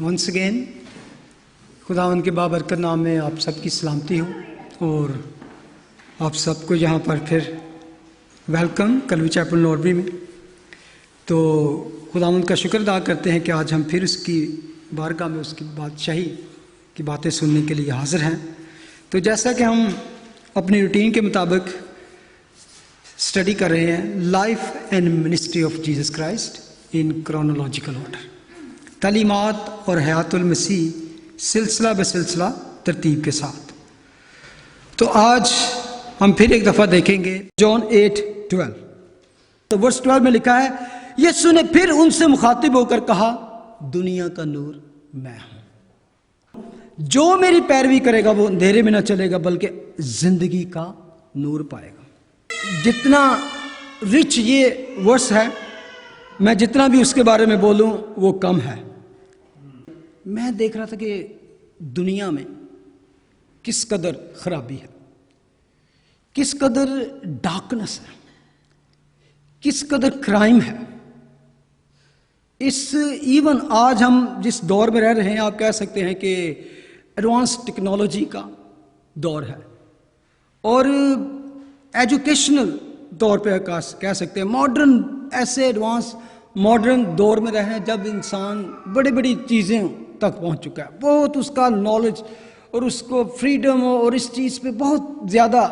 Once again खुदावंद के बाबरकत नाम में आप सबकी सलामती हो और आप सबको यहाँ पर फिर वेलकम कलवी चैपल नॉर्बी में। तो खुदावंद का शुक्र अदा करते हैं कि आज हम फिर उसकी बारगाह में उसकी बादशाही की बातें सुनने के लिए हाजिर हैं। तो जैसा कि हम अपनी रूटीन के मुताबिक स्टडी कर रहे हैं life and ministry of Jesus Christ in chronological order, तालीमात और हयातुल मसीह सिलसिला बसिलसिला तरतीब के साथ। तो आज हम फिर एक दफ़ा देखेंगे जॉन 8:12। तो वर्स 12 में लिखा है, यीशु ने फिर उनसे मुखातिब होकर कहा, दुनिया का नूर मैं हूं, जो मेरी पैरवी करेगा वो अंधेरे में न चलेगा बल्कि जिंदगी का नूर पाएगा। जितना रिच ये वर्स है, मैं जितना भी उसके बारे में बोलूं वो कम है। मैं देख रहा था कि दुनिया में किस कदर खराबी है, किस कदर डार्कनेस है, किस कदर क्राइम है। इस इवन आज हम जिस दौर में रह रहे हैं, आप कह सकते हैं कि एडवांस टेक्नोलॉजी का दौर है और एजुकेशनल तौर पे कह सकते हैं मॉडर्न, ऐसे एडवांस मॉडर्न दौर में रहे हैं जब इंसान बड़ी बड़ी चीज़ें तक पहुंच चुका है। बहुत उसका नॉलेज और उसको फ्रीडम और इस चीज़ पे बहुत ज़्यादा,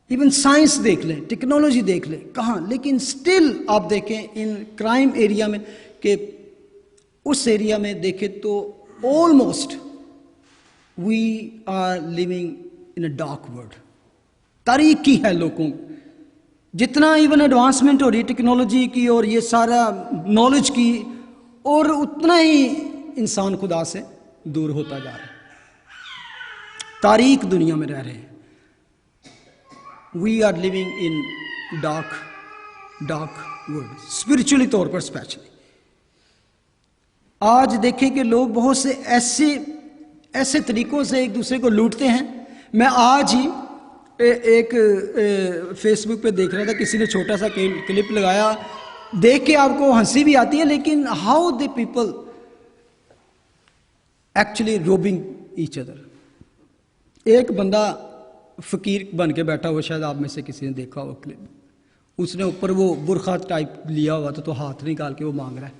इवन साइंस देख लें, टेक्नोलॉजी देख लें, कहाँ, लेकिन स्टिल आप देखें इन क्राइम एरिया में कि उस एरिया में देखें तो almost we are living in a dark world. तारीकी है लोगों, जितना इवन एडवांसमेंट हो रही टेक्नोलॉजी की और ये सारा नॉलेज की, और उतना ही इंसान खुदा से दूर होता जा रहा है। तारीक दुनिया में रह रहे हैं। We are living in dark world, spiritually तौर पर स्पेशली। आज देखें कि लोग बहुत से ऐसे तरीकों से एक दूसरे को लूटते हैं। मैं आज ही एक फेसबुक पे देख रहा था, किसी ने छोटा सा क्लिप लगाया, देख के आपको हंसी भी आती है, लेकिन how the people actually robin each other. एक बंदा फकीर बन के बैठा हुआ, शायद आप में से किसी ने देखा हो क्लिप, उसने ऊपर वो बुरखा टाइप लिया हुआ था, तो हाथ निकाल के वो मांग रहा है।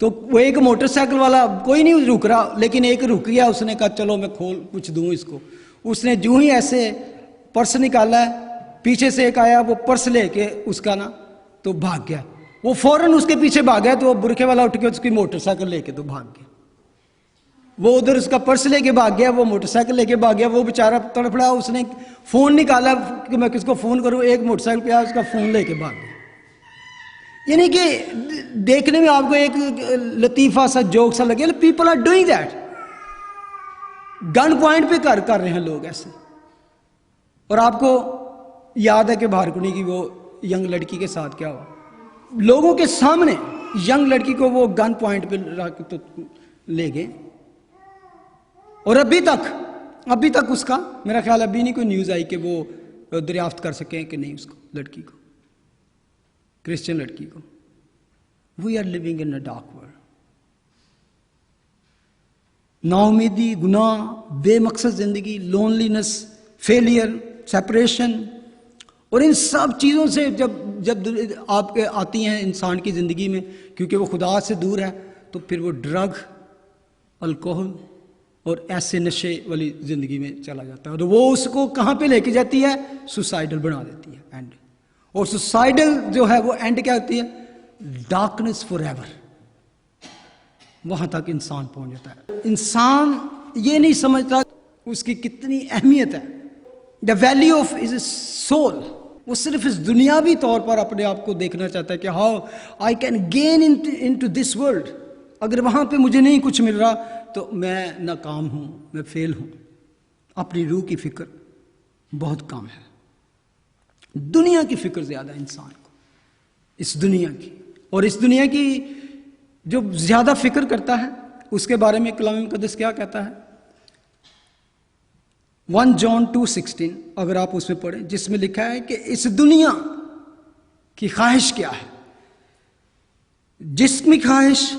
तो वो एक मोटरसाइकिल वाला, कोई नहीं रुक रहा, लेकिन एक रुक गया, उसने कहा चलो मैं खोल कुछ दूं इसको। उसने जो ही ऐसे पर्स निकाला है, पीछे से एक आया, वो पर्स लेके उसका ना तो भाग गया। वो फौरन उसके पीछे भाग गया, तो वो बुरखे वाला उठ के उसकी मोटरसाइकिल लेके तो भाग गया। वो उधर उसका पर्स लेके भाग गया, वो मोटरसाइकिल लेके भाग गया। वो बेचारा तड़प रहा, उसने फोन निकाला कि मैं किसको फोन करूं, एक मोटरसाइकिल पे आया, उसका फोन लेके भाग गया। यानी कि देखने में आपको एक लतीफा सा जोक सा लगे, people are doing that. Gun point पे कर रहे हैं लोग ऐसे। और आपको याद है कि भारकुनी की वो यंग लड़की के साथ क्या हुआ, लोगों के सामने यंग लड़की को वो गन पॉइंट पे रख तो ले गए, और अभी तक उसका मेरा ख्याल अभी नहीं कोई न्यूज़ आई कि वो दरियाफ्त कर सकें कि नहीं उसको, लड़की को, क्रिश्चियन लड़की को। We are living in a dark world. नाउमीदी, गुनाह, बेमकसद जिंदगी, लोनलीनेस, फेलियर, सेपरेशन, और इन सब चीज़ों से जब आपके आती हैं इंसान की ज़िंदगी में, क्योंकि वो खुदा से दूर है, तो फिर वो ड्रग, अल्कोहल और ऐसे नशे वाली ज़िंदगी में चला जाता है। और वो उसको कहाँ पे लेके जाती है, सुसाइडल बना देती है एंड। और सुसाइडल जो है वो एंड क्या होती है, डार्कनेस फॉरएवर। वहाँ तक इंसान पहुँच जाता है। इंसान ये नहीं समझता उसकी कितनी अहमियत है। The value of is soul. वो सिर्फ इस दुनियावी तौर पर अपने आप को देखना चाहता है कि how I can gain into this world. अगर वहाँ पे मुझे नहीं कुछ मिल रहा तो मैं नाकाम हूँ, मैं फेल हूँ। अपनी रूह की फिक्र बहुत कम है, दुनिया की फिक्र ज़्यादा है इंसान को, इस दुनिया की। और इस दुनिया की जो ज़्यादा फिक्र करता है उसके बारे में कलाम मुक़द्दस क्या कहता है, 1 जॉन 2:16 अगर आप उसमें पढ़ें, जिसमें लिखा है कि इस दुनिया की ख्वाहिश क्या है, जिस्मी ख्वाहिश,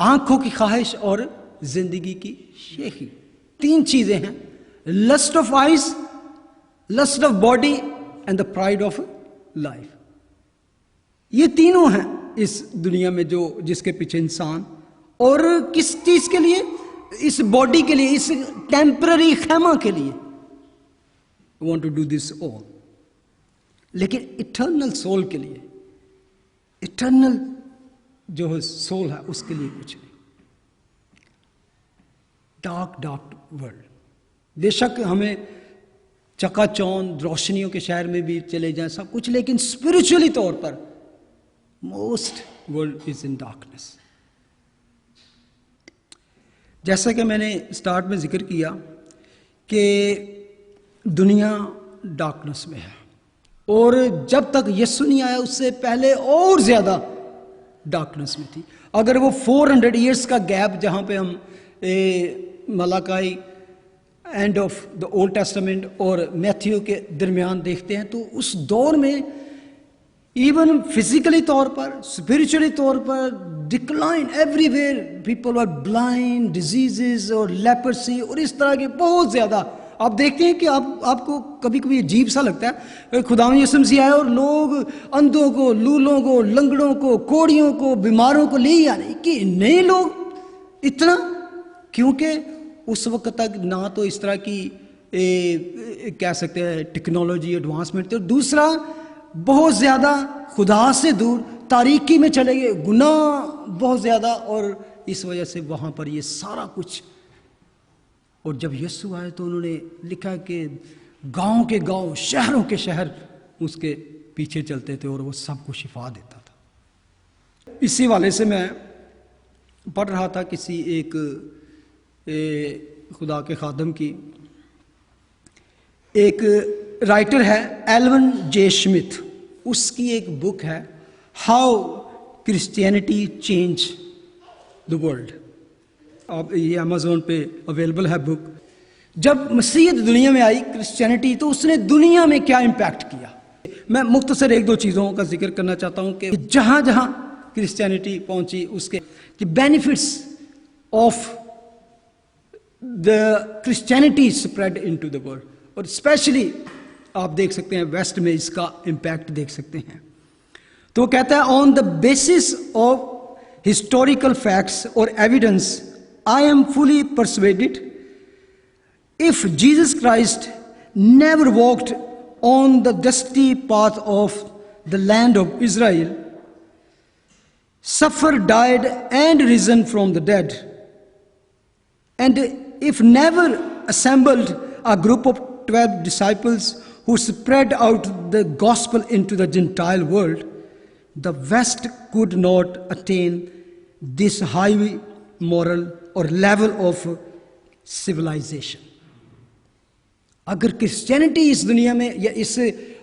आंखों की ख्वाहिश और जिंदगी की शेखी। 3 चीजें हैं, lust of eyes, lust of body and the pride of life. ये तीनों हैं इस दुनिया में जो जिसके पीछे इंसान, और किस चीज के लिए? इस बॉडी के लिए, इस टेम्पररी खेमा के लिए want to do this all, लेकिन इटर्नल सोल के लिए, इटर्नल जो सोल है उसके लिए कुछ नहीं। Dark world. बेशक हमें चकाचौंध रोशनियों के शहर में भी चले जाएं सब कुछ, लेकिन स्पिरिचुअली तौर पर most world is in darkness. जैसा कि मैंने स्टार्ट में जिक्र किया कि दुनिया डार्कनेस में है, और जब तक यीशु नहीं आया उससे पहले और ज्यादा डार्कनेस में थी। अगर वो 400 ईयर्स का गैप जहाँ पे हम Malachi end of the old testament और मैथ्यू के दरमियान देखते हैं, तो उस दौर में इवन फिजिकली तौर पर, स्पिरिचुअली तौर पर decline everywhere, people are blind, diseases और लेपर्सी और इस तरह के बहुत ज़्यादा आप देखते हैं कि आपको कभी कभी अजीब सा लगता है, खुदा यीशु मसीह आए और लोग अंधों को, लूलों को, लंगड़ों को, कोड़ियों को, बीमारों को ले ही आ रहे कि नए लोग इतना, क्योंकि उस वक्त तक ना तो इस तरह की कह सकते हैं टेक्नोलॉजी एडवांसमेंट थी, और दूसरा बहुत ज़्यादा खुदा से दूर तारीकी में चले गए, गुनाह बहुत ज़्यादा, और इस वजह से वहाँ पर ये सारा कुछ। और जब यीशु आए तो उन्होंने लिखा कि गांव के गांव, शहरों के शहर उसके पीछे चलते थे और वो सबको शिफा देता था। इसी वाले से मैं पढ़ रहा था किसी एक खुदा के खादम की, एक राइटर है एल्वन जे स्मिथ, उसकी एक बुक है how Christianity change the world. अब ये अमेज़ोन पे अवेलेबल है बुक। जब मसीहत दुनिया में आई क्रिश्चियनिटी, तो उसने दुनिया में क्या इम्पैक्ट किया। मैं मुख्तसर 1-2 चीज़ों का जिक्र करना चाहता हूँ कि जहाँ जहाँ क्रिश्चियनिटी पहुँची उसके benefits of the Christianity spread into the world, और स्पेशली आप देख सकते हैं वेस्ट में इसका इम्पैक्ट देख सकते हैं। तो वो कहता है on the basis of historical facts और evidence I am fully persuaded if Jesus Christ never walked on the dusty path of the land of Israel, suffered, died, and risen from the dead, and if never assembled a group of 12 disciples who spread out the gospel into the Gentile world, the West could not attain this high moral और level of civilisation. अगर Christianity इस दुनिया में, या इस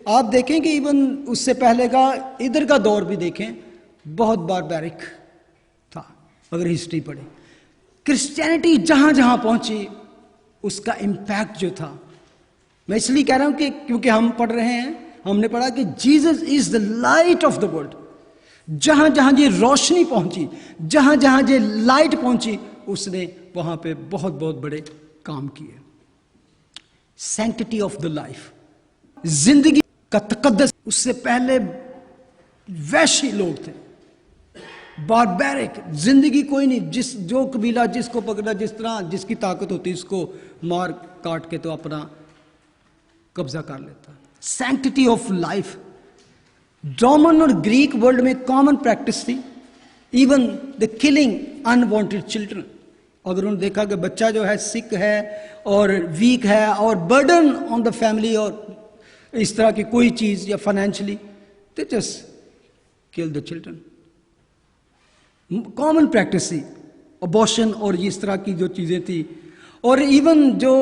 आप देखें कि इवन उससे पहले का इधर का दौर भी देखें, बहुत बारबैरिक था। अगर हिस्ट्री पढ़े, क्रिश्चियनिटी जहाँ जहाँ पहुँची उसका इम्पैक्ट जो था, मैं इसलिए कह रहा हूँ कि क्योंकि हम पढ़ रहे हैं, हमने पढ़ा कि Jesus is the light of the world. जहाँ जहाँ ये रोशनी पहुँची, जहाँ जहाँ ये लाइट पहुँची, उसने वहाँ पे बहुत बहुत बड़े काम किए। सैंक्टिटी ऑफ द लाइफ, जिंदगी का तकद्दस। उससे पहले वैश्य लोग थे, बारबैरिक, जिंदगी कोई नहीं, जो कबीला जिसको पकड़ा, जिस तरह जिसकी ताकत होती उसको मार काट के तो अपना कब्जा कर लेता। सैंक्टिटी ऑफ लाइफ रोमन और ग्रीक वर्ल्ड में कॉमन प्रैक्टिस थी। Even the killing unwanted children. अगर उन्होंने देखा कि बच्चा जो है सिक है और वीक है और बर्डन ऑन द फैमिली और इस तरह की कोई चीज़ या financially, they just kill the children. Common practice थी अबॉर्शन और इस तरह की जो चीज़ें थी। और इवन जो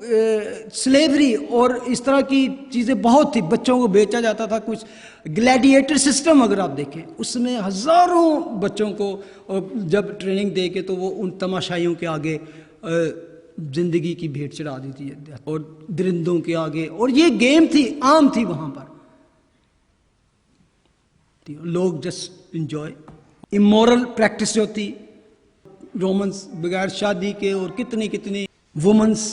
स्लेवरी और इस तरह की चीज़ें बहुत थी, बच्चों को बेचा जाता था। कुछ ग्लैडिएटर सिस्टम अगर आप देखें, उसमें हज़ारों बच्चों को जब ट्रेनिंग दे के तो वो उन तमाशाइयों के आगे ज़िंदगी की भेंट चढ़ा दी थी, और दरिंदों के आगे। और ये गेम थी, आम थी वहाँ पर, लोग जस्ट इंजॉय। इमोरल प्रैक्टिस जो थी, रोमन्स बगैर शादी के और कितनी कितनी वुमेन्स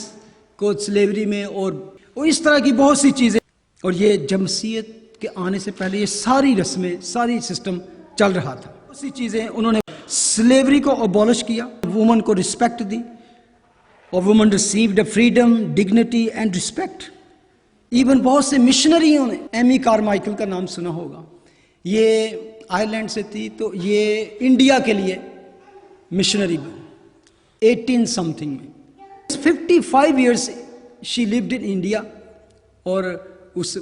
को स्लेवरी में और इस तरह की बहुत सी चीज़ें। और ये जमसीयत के आने से पहले ये सारी रस्में, सारी सिस्टम चल रहा था। बहुत सी चीज़ें उन्होंने स्लेवरी को अबॉलिश किया, वुमन को रिस्पेक्ट दी और woman received the freedom, dignity and respect. Even बहुत से मिशनरियों ने, एमी कारमाइकल का नाम सुना होगा, ये आयरलैंड से थी, तो ये इंडिया के लिए मिशनरी बनी 18 समथिंग में। 55 years she lived in India और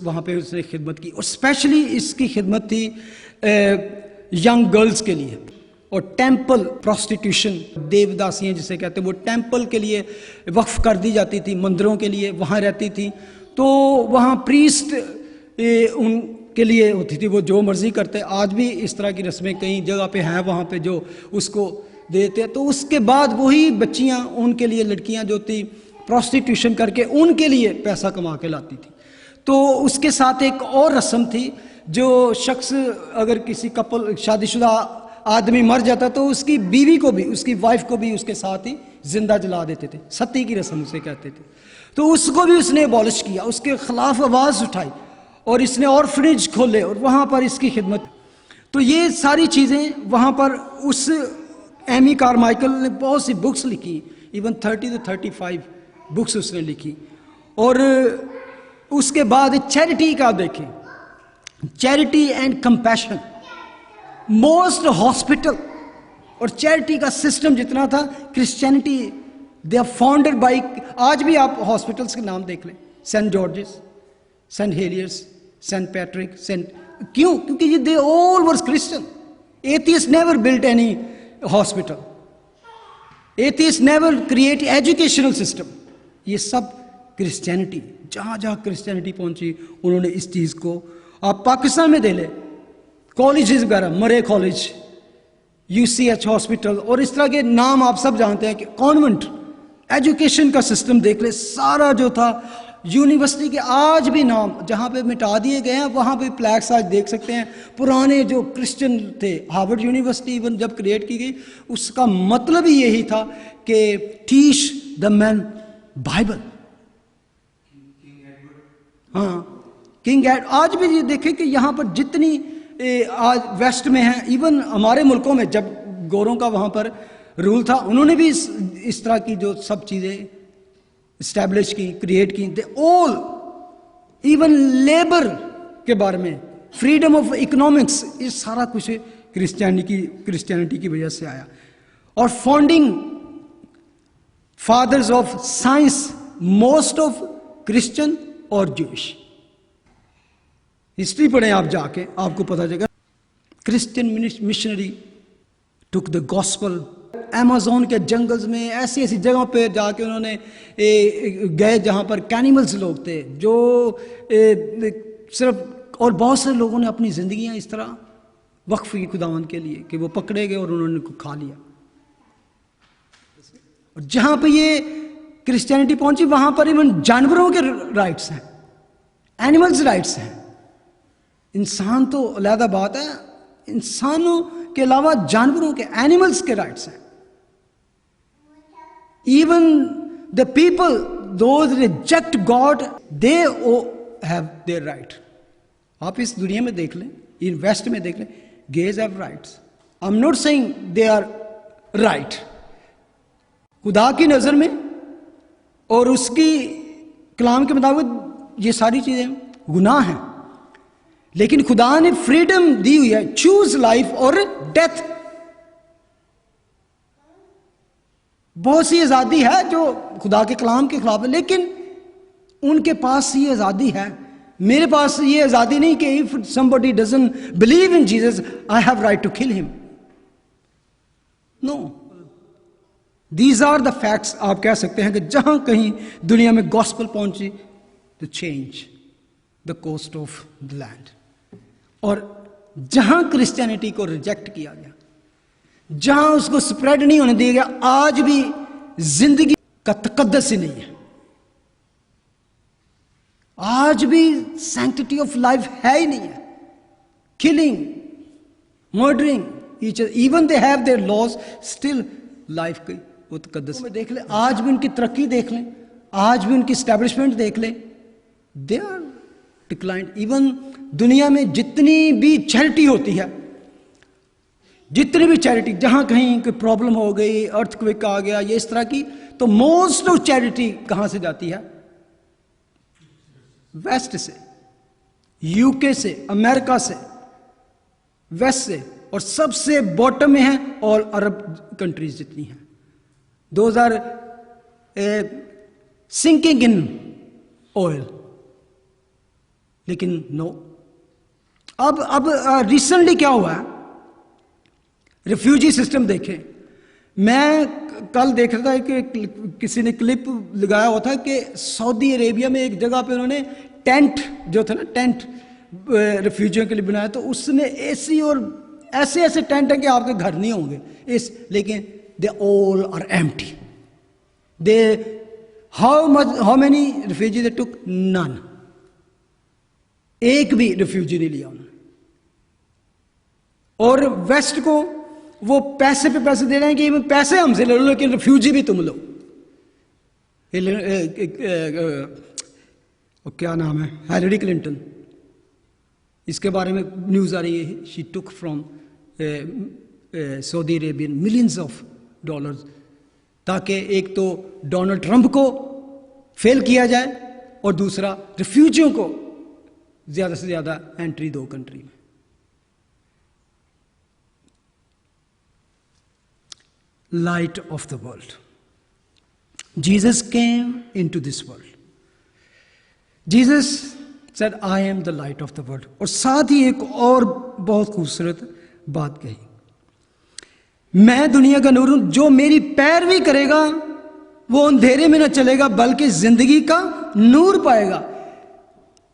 वहाँ पे उसने खिदमत की। और स्पेशली इसकी खिदमत थी यंग गर्ल्स के लिए। और टेंपल प्रोस्टिट्यूशन, देवदासियाँ जिसे कहते हैं, वो टेंपल के लिए वक्फ कर दी जाती थी, मंदिरों के लिए वहाँ रहती थी। तो वहाँ प्रीस्ट उनके लिए होती थी, वो जो मर्जी करते। आज भी इस तरह की रस्में कई जगह पे हैं वहाँ पे जो उसको देते। तो उसके बाद वही बच्चियाँ, उनके लिए लड़कियाँ जो थी प्रोस्टिट्यूशन करके उनके लिए पैसा कमा के लाती थी। तो उसके साथ एक और रस्म थी, जो शख्स अगर किसी कपल शादीशुदा आदमी मर जाता तो उसकी बीवी को भी, उसकी वाइफ को भी उसके साथ ही जिंदा जला देते थे। सती की रस्म उसे कहते थे। तो उसको भी उसने अबॉलिश किया, उसके खिलाफ आवाज़ उठाई और इसने ऑर्फनेज खोले और वहाँ पर इसकी खिदमत। तो ये सारी चीज़ें वहाँ पर उस एमी कारमाइकल ने बहुत सी बुक्स लिखी, इवन 30 to 35 बुक्स उसने लिखी। और उसके बाद चैरिटी का देखें, charity and compassion, most hospital और चैरिटी का सिस्टम जितना था, Christianity they are founded by. आज भी आप हॉस्पिटल्स के नाम देख लें, Saint George's, Saint Helier's, Saint Patrick, क्यों? क्योंकि ये they all were Christian. Atheist never built any hospital, atheist never create educational system. ये सब क्रिश्चियनिटी, जहाँ जहाँ क्रिश्चियनिटी पहुँची उन्होंने इस चीज़ को। आप पाकिस्तान में दे लें, कॉलेजेस वगैरह, मरे कॉलेज, UCH हॉस्पिटल और इस तरह के नाम आप सब जानते हैं कि कॉन्वेंट एजुकेशन का सिस्टम देख ले, सारा जो था यूनिवर्सिटी के आज भी नाम जहाँ पे मिटा दिए गए हैं, वहाँ पे प्लैक्स आज देख सकते हैं। पुराने जो क्रिश्चियन थे, हार्वर्ड यूनिवर्सिटी इवन जब क्रिएट की गई, उसका मतलब ही यही था कि टीच द मैन बाइबल। हाँ, किंग एड। आज भी ये देखें कि यहाँ पर जितनी आज वेस्ट में है, इवन हमारे मुल्कों में जब गोरों का वहाँ पर रूल था, उन्होंने भी इस तरह की जो सब चीज़ें इस्टेब्लिश की, क्रिएट की। दे ऑल, इवन लेबर के बारे में, फ्रीडम ऑफ इकोनॉमिक्स, ये सारा कुछ क्रिश्चियनिटी की वजह से आया। और founding fathers of science, most of Christian और जूइश। हिस्ट्री पढ़ें आप जाके, आपको पता चलेगा। Christian missionary took the gospel. Amazon के जंगल्स में ऐसी ऐसी जगहों पे जाके उन्होंने गए जहाँ पर कैनिमल्स लोग थे, जो सिर्फ, और बहुत सारे लोगों ने अपनी ज़िंदगियाँ इस तरह वक्फ की खुदावंद के लिए कि वो पकड़े गए और उन्होंने उनको खा लिया। और जहाँ पे ये क्रिश्चियनिटी पहुंची वहाँ पर इवन जानवरों के राइट्स हैं, एनिमल्स राइट्स हैं। इंसान तो अलग बात है, इंसानों के अलावा जानवरों के, एनिमल्स के राइट्स हैं। Even the people those reject God, they have there right. आप इस दुनिया में देख लें, इन वेस्ट में देख लें, gays have rights. I am not saying they are right. खुदा की नजर में और उसकी कलाम के मुताबिक ये सारी चीजें गुनाह हैं, लेकिन खुदा ने फ्रीडम दी हुई है, चूज लाइफ और डेथ। बहुत सी आजादी है जो खुदा के कलाम के खिलाफ है, लेकिन उनके पास ये आजादी है। मेरे पास ये आजादी नहीं कि if somebody doesn't believe in Jesus, I have right to kill him. No. These are the facts. आप कह सकते हैं कि जहां कहीं दुनिया में गॉस्पल पहुंची, to change the coast of the land. और जहां क्रिश्चियनिटी को रिजेक्ट किया गया, जहां उसको स्प्रेड नहीं होने दिया गया, आज भी जिंदगी का तकद्दस ही नहीं है। आज भी सैंक्टिटी ऑफ लाइफ है ही नहीं है। Killing, murdering each other, even they have their laws, still life की वो तकद्दस में देख लें, आज भी उनकी तरक्की देख लें, आज भी उनकी स्टैब्लिशमेंट देख लें, दे आर डिक्लाइंड। इवन दुनिया में जितनी भी चैरिटी होती है, जितनी भी चैरिटी, जहां कहीं कोई प्रॉब्लम हो गई, अर्थक्वेक आ गया, ये इस तरह की, तो मोस्ट ऑफ चैरिटी कहां से जाती है? वेस्ट से, यूके से, अमेरिका से, वेस्ट से, और सबसे बॉटम में है और अरब कंट्रीज जितनी हैं। 2000 सिंकिंग इन ऑयल, लेकिन नो। अब रिसेंटली क्या हुआ है, रिफ्यूजी सिस्टम देखें। मैं कल देख रहा था कि किसी ने क्लिप लगाया हुआ था कि सऊदी अरेबिया में एक जगह पे उन्होंने टेंट जो था ना, टेंट रिफ्यूजियों के लिए बनाया, तो उसमें एसी और ऐसे ऐसे टेंट हैं कि आपके घर नहीं होंगे इस, लेकिन they all are empty. They how many refugee they took? None. एक भी रिफ्यूजी नहीं लिया उन्होंने। और वेस्ट को वो पैसे पे पैसे दे रहे हैं कि पैसे हमसे ले लो लेकिन रिफ्यूजी भी तुम लो। क्या नाम है, हिलरी क्लिंटन, इसके बारे में न्यूज़ आ रही है, she took from Saudi Arabian millions of dollars, ताकि एक तो डोनाल्ड ट्रंप को फेल किया जाए और दूसरा रिफ्यूजियों को ज़्यादा से ज़्यादा एंट्री दो कंट्री में। Light of the world. Jesus came into this world. Jesus said, I am the light of the world. और साथ ही एक और बहुत खूबसूरत बात कही, मैं दुनिया का नूर हूं, जो मेरी पैरवी करेगा वो अंधेरे में न चलेगा बल्कि जिंदगी का नूर पाएगा।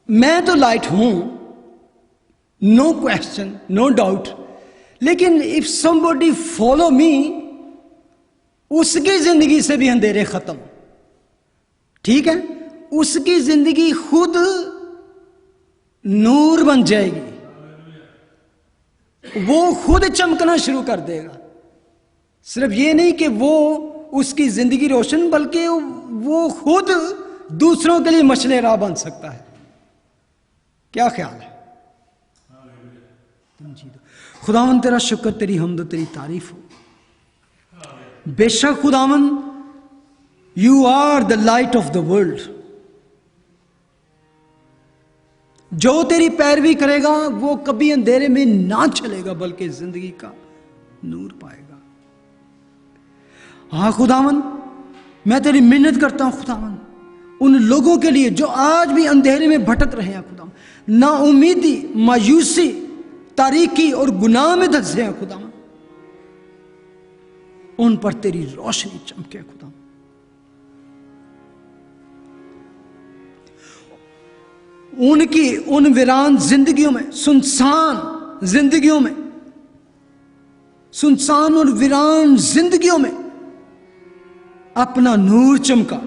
मैं तो लाइट हूं, नो क्वेश्चन, नो डाउट, लेकिन इफ समबडी फॉलो मी, उसकी जिंदगी से भी अंधेरे खत्म। ठीक है, उसकी जिंदगी खुद नूर बन जाएगी, वो खुद चमकना शुरू कर देगा। सिर्फ ये नहीं कि वो उसकी जिंदगी रोशन, बल्कि वो खुद दूसरों के लिए मशले राह बन सकता है। क्या ख्याल है? खुदावन तेरा शुक्र, तेरी हमद, तेरी तारीफ हो। बेशक खुदावन, you are the light of the world. जो तेरी पैरवी करेगा वो कभी अंधेरे में ना चलेगा बल्कि जिंदगी का नूर पाएगा। हाँ खुदावन, मैं तेरी मिन्नत करता हूं खुदावन, उन लोगों के लिए जो आज भी अंधेरे में भटक रहे हैं खुदावन, ना उम्मीदी, मायूसी, तारीकी और गुनाह में धंसे हैं खुदावन, उन पर तेरी रोशनी चमके खुदा। उनकी उन वीरान जिंदगियों में, सुनसान जिंदगियों में, सुनसान और वीरान जिंदगियों में अपना नूर चमका,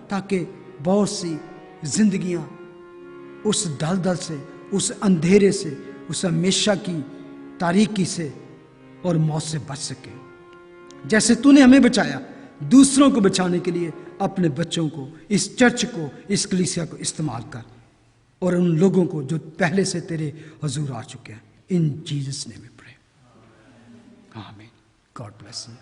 ताकि बहुत सी जिंदगियां उस दलदल से, उस अंधेरे से, उस हमेशा की तारीकी से और मौत से बच सके। जैसे तूने हमें बचाया, दूसरों को बचाने के लिए अपने बच्चों को, इस चर्च को, इस कलीसिया को इस्तेमाल कर, और उन लोगों को जो पहले से तेरे हुजूर आ चुके हैं। In Jesus name we pray, आमीन। God bless you.